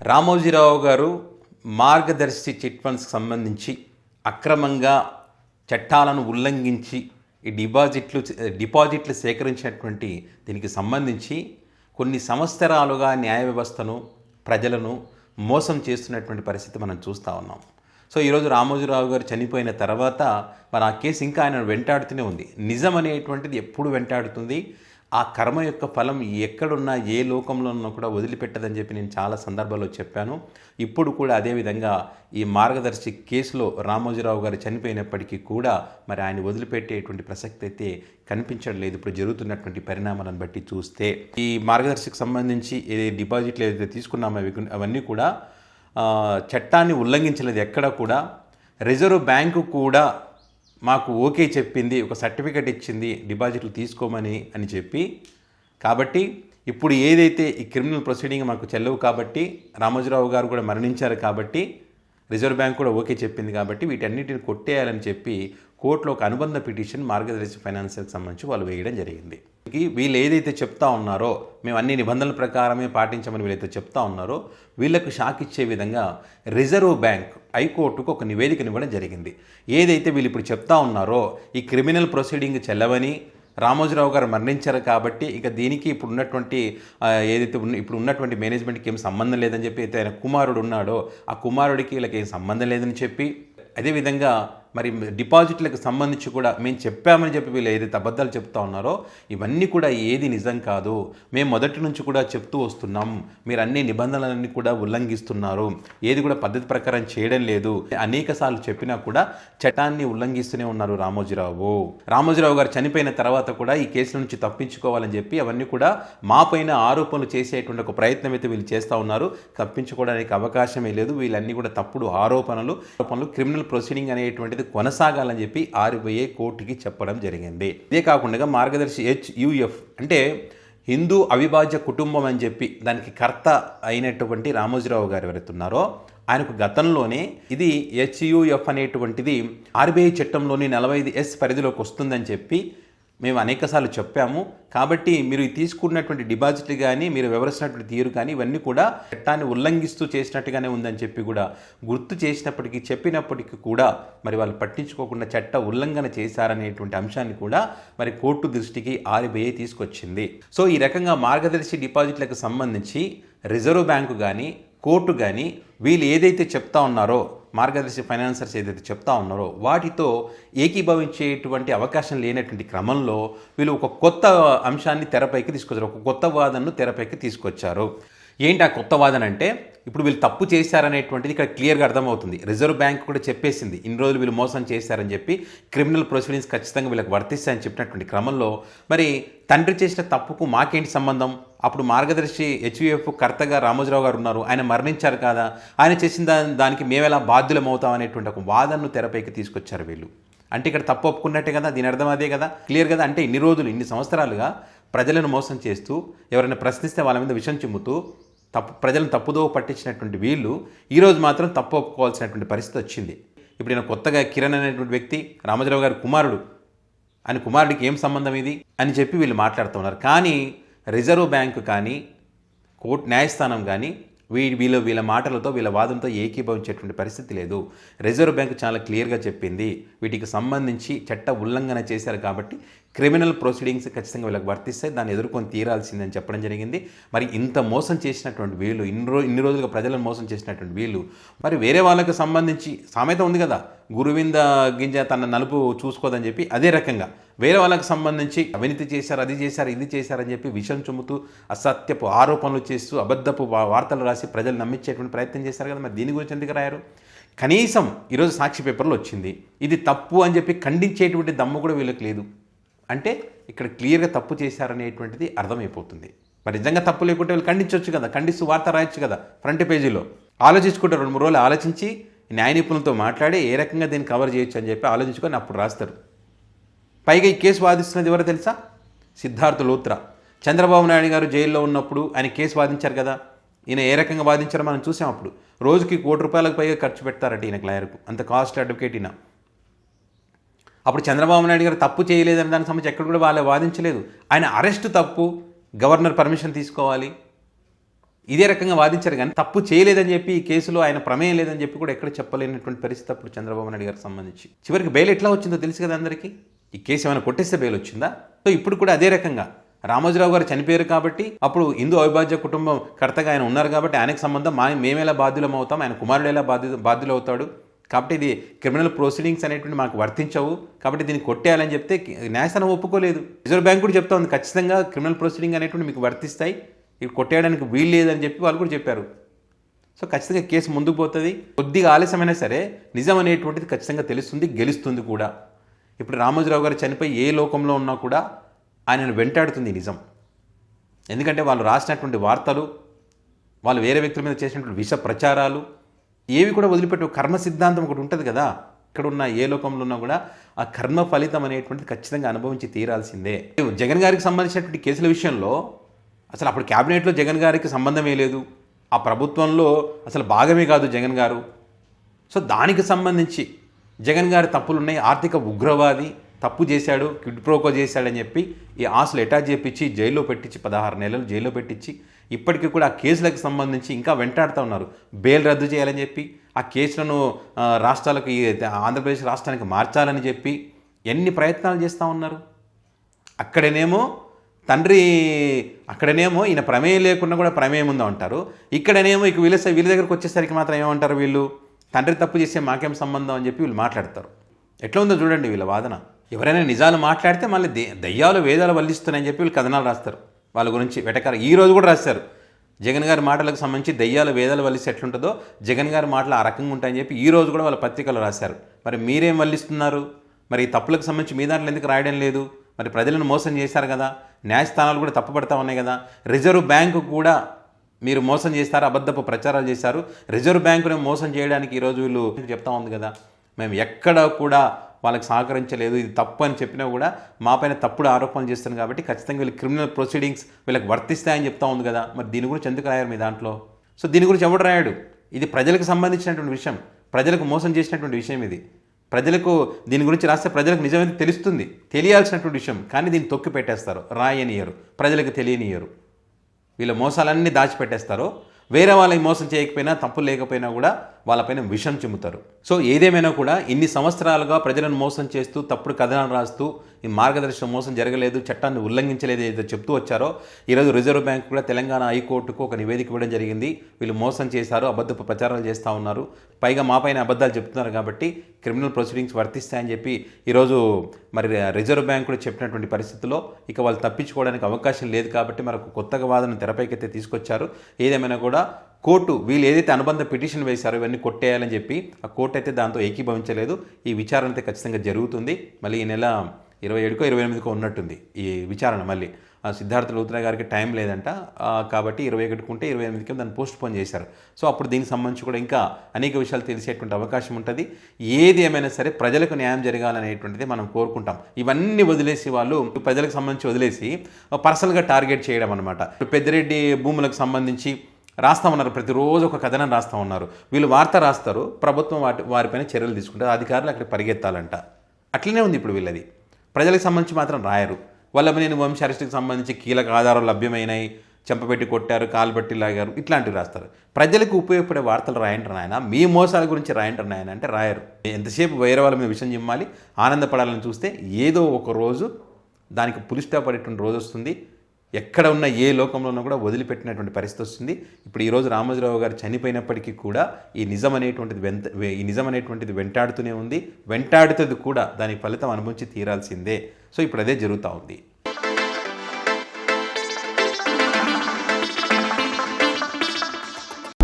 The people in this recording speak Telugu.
రామోజీరావు గారు మార్గదర్శి చిట్ ఫండ్స్కి సంబంధించి అక్రమంగా చట్టాలను ఉల్లంఘించి ఈ డిపాజిట్లు సేకరించినటువంటి దీనికి సంబంధించి కొన్ని సంవత్సరాలుగా న్యాయ వ్యవస్థను ప్రజలను మోసం చేస్తున్నటువంటి పరిస్థితి మనం చూస్తూ ఉన్నాం. సో ఈరోజు రామోజీరావు గారు చనిపోయిన తర్వాత మరి ఆ కేసు ఇంకా ఆయన వెంటాడుతూనే ఉంది. నిజం అనేటువంటిది ఎప్పుడు వెంటాడుతుంది. ఆ కర్మ యొక్క ఫలం ఎక్కడున్నా ఏ లోకంలో ఉన్నా కూడా వదిలిపెట్టదని చెప్పి నేను చాలా సందర్భాల్లో చెప్పాను. ఇప్పుడు కూడా అదేవిధంగా ఈ మార్గదర్శి కేసులో రామోజీరావు గారు చనిపోయినప్పటికీ కూడా మరి ఆయన వదిలిపెట్టేటువంటి ప్రసక్తి అయితే కనిపించడం లేదు ఇప్పుడు జరుగుతున్నటువంటి పరిణామాలను బట్టి చూస్తే. ఈ మార్గదర్శికి సంబంధించి ఏ డిపాజిట్లు ఏదైతే తీసుకున్నామో అవన్నీ కూడా చట్టాన్ని ఉల్లంఘించలేదు. ఎక్కడ కూడా రిజర్వ్ బ్యాంకు కూడా మాకు ఓకే చెప్పింది, ఒక సర్టిఫికెట్ ఇచ్చింది డిపాజిట్లు తీసుకోమని అని చెప్పి. కాబట్టి ఇప్పుడు ఏదైతే ఈ క్రిమినల్ ప్రొసీడింగ్ మాకు చెల్లవు కాబట్టి, రామోజీరావు గారు కూడా మరణించారు కాబట్టి రిజర్వ్ బ్యాంక్ కూడా ఓకే చెప్పింది కాబట్టి వీటన్నిటిని కొట్టేయాలని చెప్పి కోర్టులో ఒక అనుబంధ పిటిషన్ మార్గదర్శి ఫైనాన్షియల్కి సంబంధించి వాళ్ళు వేయడం జరిగింది. వీళ్ళు ఏదైతే చెప్తా ఉన్నారో మేము అన్ని నిబంధనల ప్రకారమే పాటించమని వీళ్ళైతే చెప్తా ఉన్నారో వీళ్లకు షాక్ ఇచ్చే విధంగా రిజర్వ్ బ్యాంక్ హైకోర్టుకు ఒక నివేదికను ఇవ్వడం జరిగింది. ఏదైతే వీళ్ళు ఇప్పుడు చెప్తా ఉన్నారో ఈ క్రిమినల్ ప్రొసీడింగ్ చెల్లవని, రామోజీరావు గారు మరణించారు కాబట్టి ఇక దీనికి ఇప్పుడు ఉన్నటువంటి ఏదైతే ఇప్పుడు ఉన్నటువంటి మేనేజ్మెంట్కి ఏం సంబంధం లేదని చెప్పి అయితే ఆయన కుమారుడు ఉన్నాడో ఆ కుమారుడికి వీళ్ళకి ఏం సంబంధం లేదని చెప్పి, అదేవిధంగా మరి డిపాజిట్లకు సంబంధించి కూడా మేము చెప్పామని చెప్పి వీళ్ళు ఏదైతే అబద్ధాలు చెప్తా ఉన్నారో ఇవన్నీ కూడా ఏది నిజం కాదు, మేము మొదటి నుంచి కూడా చెప్తూ వస్తున్నాం, మీరు అన్ని నిబంధనలన్నీ కూడా ఉల్లంఘిస్తున్నారు, ఏది కూడా పద్ధతి ప్రకారం చేయడం లేదు అనేక సార్లు చెప్పినా కూడా చట్టాన్ని ఉల్లంఘిస్తూనే ఉన్నారు రామోజీరావు గారు చనిపోయిన తర్వాత కూడా ఈ కేసుల నుంచి తప్పించుకోవాలని చెప్పి అవన్నీ కూడా మా పైన ఆరోపణలు చేసేటువంటి ఒక ప్రయత్నం అయితే వీళ్ళు చేస్తూ ఉన్నారు. తప్పించుకోవడానికి అవకాశమే లేదు. వీళ్ళన్నీ కూడా తప్పుడు ఆరోపణలు క్రిమినల్ ప్రొసీడింగ్ అనేటువంటిది కొనసాగాలని చెప్పి ఆర్బీఐ కోర్టుకి చెప్పడం జరిగింది. ఇదే కాకుండా మార్గదర్శి హెచ్యుఎఫ్ అంటే హిందూ అవిభాజ్య కుటుంబం అని చెప్పి దానికి కర్త అయినటువంటి రామోజీరావు గారు ఎవరైతున్నారో ఆయనకు గతంలోనే ఇది హెచ్యుఎఫ్ అనేటువంటిది ఆర్బీఐ చట్టంలోని 45S పరిధిలోకి వస్తుందని చెప్పి మేము అనేకసార్లు చెప్పాము. కాబట్టి మీరు తీసుకున్నటువంటి డిపాజిట్లు కానీ మీరు వివరిస్తున్నటువంటి తీరు కానీ ఇవన్నీ కూడా చట్టాన్ని ఉల్లంఘిస్తూ చేసినట్టుగానే ఉందని చెప్పి కూడా గుర్తు చేసినప్పటికీ చెప్పినప్పటికీ కూడా మరి వాళ్ళు పట్టించుకోకుండా చట్ట ఉల్లంఘన చేశారనేటువంటి అంశాన్ని కూడా మరి కోర్టు దృష్టికి ఆర్బీఐ తీసుకొచ్చింది. సో ఈ రకంగా మార్గదర్శి డిపాజిట్లకు సంబంధించి రిజర్వ్ బ్యాంకు కానీ కోర్టు కానీ వీళ్ళు ఏదైతే చెప్తా ఉన్నారో మార్గదర్శి ఫైనాన్సర్స్ ఏదైతే చెప్తా ఉన్నారో వాటితో ఏకీభవించేటువంటి అవకాశం లేనటువంటి క్రమంలో వీళ్ళు ఒక కొత్త అంశాన్ని తెరపైకి తీసుకొచ్చారు, ఒక కొత్త వాదనను తెరపైకి తీసుకొచ్చారు. ఏంటి ఆ కొత్త వాదన అంటే ఇప్పుడు వీళ్ళు తప్పు చేశారనేటువంటిది ఇక్కడ క్లియర్గా అర్థమవుతుంది. రిజర్వ్ బ్యాంక్ కూడా చెప్పేసింది ఇన్ని రోజులు వీళ్ళు మోసం చేశారని చెప్పి, క్రిమినల్ ప్రొసీడింగ్స్ ఖచ్చితంగా వీళ్ళకి వర్తిస్తాయని చెప్పినటువంటి క్రమంలో మరి తండ్రి చేసిన తప్పుకు మాకేంటి సంబంధం? అప్పుడు మార్గదర్శి హెచ్యుఎఫ్ కర్తగా రామోజీరావు గారు ఉన్నారు, ఆయన మరణించారు కదా, ఆయన చేసిన దానికి మేమెలా బాధ్యులం అవుతాం అనేటువంటి ఒక వాదనను తెరపైకి తీసుకొచ్చారు వీళ్ళు. అంటే ఇక్కడ తప్పు ఒప్పుకున్నట్టే కదా, దీని అర్థం అదే కదా, క్లియర్ కదా. అంటే ఇన్ని రోజులు ఇన్ని సంవత్సరాలుగా ప్రజలను మోసం చేస్తూ ఎవరైనా ప్రశ్నిస్తే వాళ్ళ మీద విషం చిమ్ముతూ ప్రజలను తప్పుదో పట్టించినటువంటి వీళ్ళు ఈరోజు మాత్రం తప్పు ఒప్పుకోవాల్సినటువంటి పరిస్థితి వచ్చింది. ఇప్పుడు నేను కొత్తగా కిరణ్ అనేటువంటి వ్యక్తి రామోజీరావు గారి కుమారుడు, ఆయన కుమారుడికి ఏం సంబంధం ఇది అని చెప్పి వీళ్ళు మాట్లాడుతున్నారు. కానీ రిజర్వ్ బ్యాంకు కానీ కోర్టు న్యాయస్థానం కానీ వీళ్ళ మాటలతో వీళ్ళ వాదంతో ఏకీభవించేటువంటి పరిస్థితి లేదు. రిజర్వ్ బ్యాంకు చాలా క్లియర్గా చెప్పింది వీటికి సంబంధించి చట్ట ఉల్లంఘన చేశారు కాబట్టి క్రిమినల్ ప్రొసీడింగ్స్ ఖచ్చితంగా వీళ్ళకి వర్తిస్తాయి, దాన్ని ఎదుర్కొని తీరాల్సిందని చెప్పడం జరిగింది. మరి ఇంత మోసం చేసినటువంటి వీళ్ళు ఇన్ని రోజులుగా ప్రజలను మోసం చేసినటువంటి వీళ్ళు మరి వేరే వాళ్ళకి సంబంధించి సామెత ఉంది కదా, గురువింద గింజ తన నలుపు చూసుకోదని చెప్పి, అదే రకంగా వేరే వాళ్ళకి సంబంధించి అవినీతి చేశారు, అది చేశారు, ఇది చేశారని చెప్పి విషం చుమ్ముతూ అసత్యపు ఆరోపణలు చేస్తూ అబద్ధపు వార్తలు రాసి ప్రజలు నమ్మించేటువంటి ప్రయత్నం చేశారు కదా. మరి దీని గురించి ఎందుకు రాయారు? కనీసం ఈరోజు సాక్షి పేపర్లో వచ్చింది, ఇది తప్పు అని చెప్పి ఖండించేటువంటి దమ్ము కూడా వీళ్ళకి లేదు. అంటే ఇక్కడ క్లియర్గా తప్పు చేశారనేటువంటిది అర్థమైపోతుంది. మరి నిజంగా తప్పు లేకుంటే వీళ్ళు ఖండించవచ్చు కదా, ఖండిస్తూ వార్త రాయొచ్చు కదా ఫ్రంట్ పేజీలో. ఆలోచించుకుంటారు, 2-3 రోజులు ఆలోచించి న్యాయ నిపుణులతో మాట్లాడి ఏ రకంగా దీన్ని కవర్ చేయొచ్చు అని చెప్పి ఆలోచించుకొని అప్పుడు రాస్తారు. పైగా ఈ కేసు వాదిస్తున్నది ఎవరో తెలుసా? సిద్ధార్థ్ లూత్రా. చంద్రబాబు నాయుడు గారు జైల్లో ఉన్నప్పుడు ఆయన కేసు వాదించారు కదా, ఈయన ఏ రకంగా వాదించారో మనం చూసాం. అప్పుడు రోజుకి ₹1,00,00,000 పైగా ఖర్చు పెడతారట ఈయనకు, లాయర్కు. అంత కాస్ట్ అడ్వకేట్ ఈయన. అప్పుడు చంద్రబాబు నాయుడు గారు తప్పు చేయలేదని దానికి సంబంధించి ఎక్కడ కూడా వాళ్ళు వాదించలేదు. ఆయన అరెస్ట్ తప్పు, గవర్నర్ పర్మిషన్ తీసుకోవాలి, ఇదే రకంగా వాదించారు కానీ తప్పు చేయలేదని చెప్పి ఈ కేసులో ఆయన ప్రమేయం లేదని చెప్పి కూడా ఎక్కడ చెప్పలేనటువంటి పరిస్థితి అప్పుడు చంద్రబాబు నాయుడు గారికి సంబంధించి. చివరికి బెయిల్ ఎట్లా వచ్చిందో తెలుసు కదా అందరికీ. ఈ కేసు ఏమైనా కొట్టేస్తే బెయిల్ వచ్చిందా? సో ఇప్పుడు కూడా అదే రకంగా రామోజీరావు గారు చనిపోయారు కాబట్టి అప్పుడు హిందూ అవిభాజ్య కుటుంబం కర్తగా ఆయన ఉన్నారు కాబట్టి ఆయనకు సంబంధం మేమేలా బాధ్యులం అవుతాం, ఆయన కుమారుడు ఎలా బాధ్యులు అవుతాడు, కాబట్టి ఇది క్రిమినల్ ప్రొసీడింగ్స్ అనేటువంటి మాకు వర్తించవు, కాబట్టి దీన్ని కొట్టేయాలని చెప్తే న్యాయస్థానం ఒప్పుకోలేదు. రిజర్వ్ బ్యాంక్ కూడా చెప్తా ఉంది ఖచ్చితంగా క్రిమినల్ ప్రొసీడింగ్ అనేటువంటి మీకు వర్తిస్తాయి, ఇవి కొట్టేయడానికి వీలు లేదని చెప్పి వాళ్ళు కూడా చెప్పారు. సో ఖచ్చితంగా కేసు ముందుకు పోతుంది. కొద్దిగా ఆలస్యమైనా సరే నిజం అనేటువంటిది ఖచ్చితంగా తెలుస్తుంది, గెలుస్తుంది కూడా. ఇప్పుడు రామోజీరావు గారు చనిపోయి ఏ లోకంలో ఉన్నా కూడా ఆయనను వెంటాడుతుంది నిజం. ఎందుకంటే వాళ్ళు రాసినటువంటి వార్తలు, వాళ్ళు వేరే వ్యక్తుల మీద చేసినటువంటి విష ప్రచారాలు ఏవి కూడా వదిలిపెట్టు. కర్మ సిద్ధాంతం ఒకటి ఉంటుంది కదా, ఎక్కడున్నా ఏ లోకంలో ఉన్నా కూడా ఆ కర్మ ఫలితం అనేటువంటిది ఖచ్చితంగా అనుభవించి తీరాల్సిందే. జగన్ గారికి సంబంధించినటువంటి కేసుల విషయంలో అసలు అప్పుడు క్యాబినెట్లో జగన్ గారికి సంబంధమే లేదు, ఆ ప్రభుత్వంలో అసలు భాగమే కాదు జగన్ గారు. సో దానికి సంబంధించి జగన్ గారి తప్పులు ఉన్నాయి, ఆర్థిక ఉగ్రవాది, తప్పు చేశాడు, క్విడ్ ప్రోకో చేశాడని చెప్పి ఈ ఆస్తులు అటాచ్ చేయించి జైల్లో పెట్టించి 16 నెలలు జైల్లో పెట్టించి ఇప్పటికీ కూడా ఆ కేసులకు సంబంధించి ఇంకా వెంటాడుతూ ఉన్నారు. బెయిల్ రద్దు చేయాలని చెప్పి ఆ కేసులను రాష్ట్రాలకు, ఆంధ్రప్రదేశ్ రాష్ట్రానికి మార్చాలని చెప్పి ఎన్ని ప్రయత్నాలు చేస్తూ ఉన్నారు. అక్కడనేమో ఈయన ప్రమేయం లేకుండా కూడా ప్రమేయం ఉందా అంటారు. ఇక్కడనేమో ఇక వీళ్ళ దగ్గరకు వచ్చేసరికి మాత్రం ఏమంటారు, వీళ్ళు తండ్రి తప్పు చేసే మాకేం సంబంధం అని చెప్పి వీళ్ళు మాట్లాడతారు. ఎట్లా ఉందో చూడండి వీళ్ళ వాదన. ఎవరైనా నిజాలు మాట్లాడితే మళ్ళీ దయ్యాలు వేదాలు వల్లిస్తున్నాయని చెప్పి వీళ్ళు కథనాలు రాస్తారు వాళ్ళ గురించి వెటకారం. ఈ రోజు కూడా రాస్తారు జగన్ గారి మాటలకు సంబంధించి దయ్యాలు వేదాలు వల్లిస్తే ఎట్లుంటుందో జగన్ గారి మాటలు ఆ రకంగా ఉంటాయని చెప్పి ఈ రోజు కూడా వాళ్ళ పత్రికలు రాశారు. మరి మీరేం వల్లిస్తున్నారు? మరి ఈ తప్పులకు సంబంధించి మీ దాంట్లో ఎందుకు రాయడం లేదు? మరి ప్రజలను మోసం చేశారు కదా, న్యాయస్థానాలు కూడా తప్పుపడతా ఉన్నాయి కదా, రిజర్వ్ బ్యాంకు కూడా మీరు మోసం చేస్తారు, అబద్ధపు ప్రచారాలు చేశారు, రిజర్వ్ బ్యాంకుని మోసం చేయడానికి ఈరోజు వీళ్ళు చెప్తా ఉంది కదా, మేము ఎక్కడ కూడా వాళ్ళకి సహకరించలేదు, ఇది తప్పు అని చెప్పినా కూడా మాపైన తప్పుడు ఆరోపణలు చేస్తున్నాం కాబట్టి ఖచ్చితంగా వీళ్ళు క్రిమినల్ ప్రొసీడింగ్స్ వీళ్ళకి వర్తిస్తాయని చెప్తా ఉంది కదా. మరి దీని గురించి ఎందుకు రాయారు మీ దాంట్లో? సో దీని గురించి ఎవడు రాయాడు? ఇది ప్రజలకు సంబంధించినటువంటి విషయం, ప్రజలకు మోసం చేసినటువంటి విషయం. ఇది ప్రజలకు దీని గురించి రాస్తే ప్రజలకు నిజమైతే తెలుస్తుంది, తెలియాల్సినటువంటి విషయం. కానీ దీన్ని తొక్కి పెట్టేస్తారు, రాయనియరు, ప్రజలకు తెలియనియరు, వీళ్ళ మోసాలన్నీ దాచిపెట్టేస్తారు. వేరే వాళ్ళకి మోసం చేయకపోయినా, తప్పు లేకపోయినా కూడా వాళ్ళపైన విషం చిమ్ముతారు. సో ఏదేమైనా కూడా ఇన్ని సంవత్సరాలుగా ప్రజలను మోసం చేస్తూ తప్పుడు కథనాలు రాస్తూ ఈ మార్గదర్శనం మోసం జరగలేదు, చట్టాన్ని ఉల్లంఘించలేదు ఏదో చెప్తూ వచ్చారో, ఈరోజు రిజర్వ్ బ్యాంక్ కూడా తెలంగాణ హైకోర్టుకు ఒక నివేదిక ఇవ్వడం జరిగింది. వీళ్ళు మోసం చేశారు, అబద్ధపు ప్రచారాలు చేస్తూ ఉన్నారు, పైగా మాపైన అబద్ధాలు చెప్తున్నారు కాబట్టి క్రిమినల్ ప్రొసీడింగ్స్ వర్తిస్తాయని చెప్పి ఈరోజు మరి రిజర్వ్ బ్యాంక్ కూడా చెప్పినటువంటి పరిస్థితుల్లో ఇక వాళ్ళు తప్పించుకోవడానికి అవకాశం లేదు కాబట్టి మరొక కొత్తగా వాదన తెరపైకైతే తీసుకొచ్చారు. ఏదేమైనా కూడా కోర్టు వీళ్ళు ఏదైతే అనుబంధ పిటిషన్ వేశారో ఇవన్నీ కొట్టేయాలని చెప్పి ఆ కోర్టు అయితే దాంతో ఏకీభవించలేదు. ఈ విచారణ అయితే ఖచ్చితంగా జరుగుతుంది. మళ్ళీ ఈ నెల 27కో 28కో ఉన్నట్టుంది ఈ విచారణ. మళ్ళీ సిద్ధార్థ లూత్రా గారికి టైం లేదంట కాబట్టి 21 ఉంటే 28కి దాన్ని పోస్ట్ పోన్ చేశారు. సో అప్పుడు దీనికి సంబంధించి కూడా ఇంకా అనేక విషయాలు తెలిసేటువంటి అవకాశం ఉంటుంది. ఏది ఏమైనా సరే ప్రజలకు న్యాయం జరగాలనేటువంటిది మనం కోరుకుంటాం. ఇవన్నీ వదిలేసి వాళ్ళు ప్రజలకు సంబంధించి వదిలేసి పర్సనల్గా టార్గెట్ చేయడం అనమాట. పెద్దిరెడ్డి భూములకు సంబంధించి రాస్తా ఉన్నారు, ప్రతిరోజు ఒక కథనం రాస్తూ ఉన్నారు. వీళ్ళు వార్త రాస్తారు, ప్రభుత్వం వారిపైన చర్యలు తీసుకుంటారు, అధికారులు అక్కడ పరిగెత్తాలంట. అట్లనే ఉంది ఇప్పుడు వీళ్ళది. ప్రజలకు సంబంధించి మాత్రం రాయరు. వల్లభనేని వంశీ అరెస్టుకి సంబంధించి కీలక ఆధారాలు లభ్యమైనాయి, చెంపపెట్టి కొట్టారు, కాలుబట్టి లాగారు, ఇట్లాంటివి రాస్తారు. ప్రజలకు ఉపయోగపడే వార్తలు రాయంటారు నాయన, మీ మోసాల గురించి రాయంటారు నాయన అంటే రాయరు. ఎంతసేపు వేరే వాళ్ళ మీద విషయం చిమ్మాలి, ఆనందపడాలని చూస్తే ఏదో ఒక రోజు దానికి పులిస్టా పడేటువంటి రోజు వస్తుంది. ఎక్కడ ఉన్న ఏ లోకంలో ఉన్నా కూడా వదిలిపెట్టినటువంటి పరిస్థితి వస్తుంది. ఇప్పుడు ఈరోజు రామోజీరావు గారు చనిపోయినప్పటికీ కూడా ఈ నిజం అనేటువంటిది వెంటాడుతూనే ఉంది, వెంటాడుతుంది కూడా, దాని ఫలితం అనుభవించి తీరాల్సిందే. సో ఇప్పుడు అదే జరుగుతూ ఉంది.